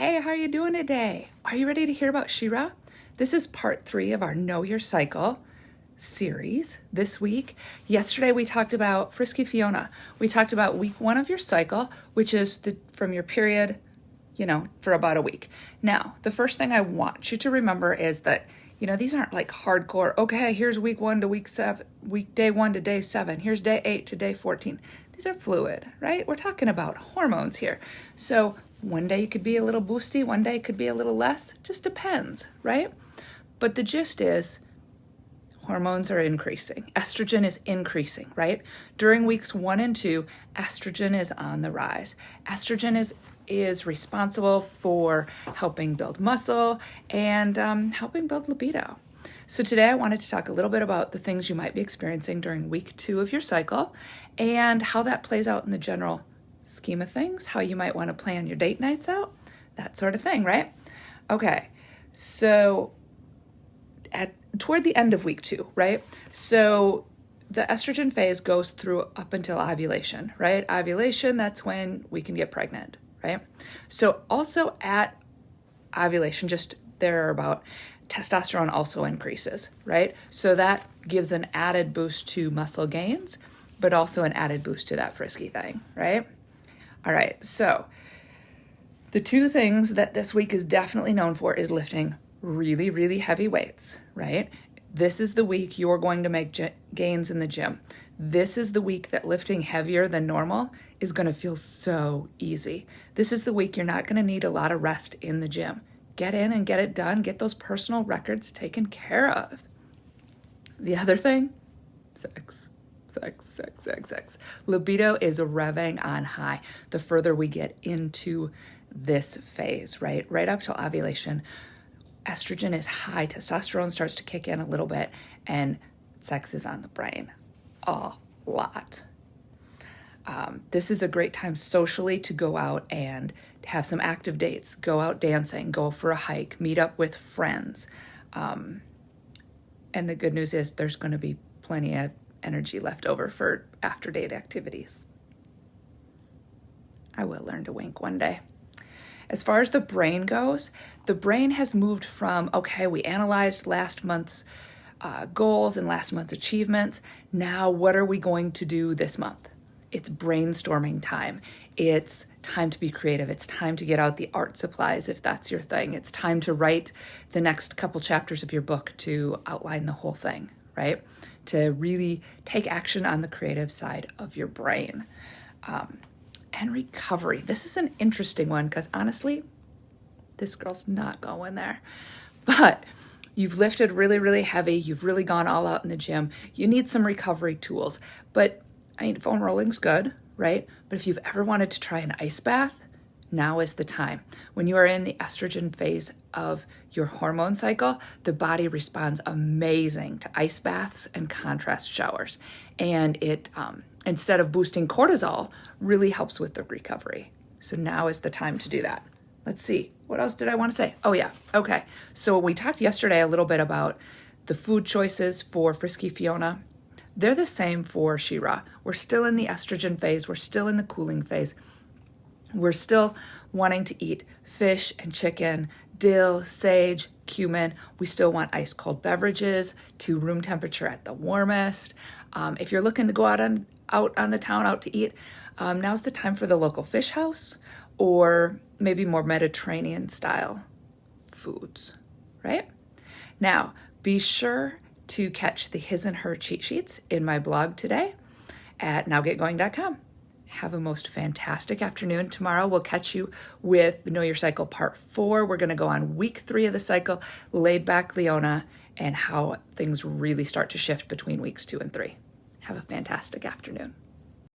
Hey, how are you doing today? Are you ready to hear about She-Ra? This is part 3 of our Know Your Cycle series this week. Yesterday we talked about Frisky Fiona. We talked about week 1 of your cycle, which is from your period, for about a week. Now, the first thing I want you to remember is that, these aren't like hardcore, okay, here's week 1 to week 7, week day 1 to day 7, here's day 8 to day 14. These are fluid, right? We're talking about hormones here. So one day it could be a little boosty, one day it could be a little less, just depends, right? But the gist is hormones are increasing. Estrogen is increasing, right? During weeks 1 and 2, estrogen is on the rise. Estrogen is responsible for helping build muscle and helping build libido. So today I wanted to talk a little bit about the things you might be experiencing during week 2 of your cycle and how that plays out in the general scheme of things, how you might want to plan your date nights out, that sort of thing, right? Okay, so toward the end of week 2, right? So the estrogen phase goes through up until ovulation, right? Ovulation, that's when we can get pregnant, right? So also at ovulation, just thereabout, testosterone also increases, right? So that gives an added boost to muscle gains, but also an added boost to that frisky thing, right? All right, so the 2 things that this week is definitely known for is lifting really, really heavy weights, right? This is the week you're going to make gains in the gym. This is the week that lifting heavier than normal is going to feel so easy. This is the week you're not going to need a lot of rest in the gym. Get in and get it done. Get those personal records taken care of. The other thing, sex. Libido is revving on high the further we get into this phase, right? Right up till ovulation, estrogen is high, testosterone starts to kick in a little bit, and sex is on the brain a lot. This is a great time socially to go out and have some active dates, go out dancing, go for a hike, meet up with friends. And the good news is there's going to be plenty of energy left over for after date activities. I will learn to wink one day. As far as the brain goes, the brain has moved from, okay, we analyzed last month's goals and last month's achievements. Now, what are we going to do this month? It's brainstorming time. It's time to be creative. It's time to get out the art supplies if that's your thing. It's time to write the next couple chapters of your book to outline the whole thing, right? To really take action on the creative side of your brain. And recovery. This is an interesting one because honestly, this girl's not going there. But you've lifted really, really heavy. You've really gone all out in the gym. You need some recovery tools. But foam rolling's good, right? But if you've ever wanted to try an ice bath, now is the time. When you are in the estrogen phase of your hormone cycle, the body responds amazing to ice baths and contrast showers. And it, instead of boosting cortisol, really helps with the recovery. So now is the time to do that. Let's see, what else did I want to say? Oh yeah, okay. So we talked yesterday a little bit about the food choices for Frisky Fiona. They're the same for She-Ra. We're still in the estrogen phase. We're still in the cooling phase. We're still wanting to eat fish and chicken, dill, sage, cumin. We still want ice cold beverages to room temperature at the warmest. If you're looking to go out on the town out to eat, now's the time for the local fish house or maybe more Mediterranean style foods, right? Now, be sure to catch the His and Her cheat sheets in my blog today at nowgetgoing.com. Have a most fantastic afternoon. Tomorrow we'll catch you with Know Your Cycle Part 4. We're going to go on week 3 of the cycle, laid back Leona, and how things really start to shift between weeks 2 and 3. Have a fantastic afternoon.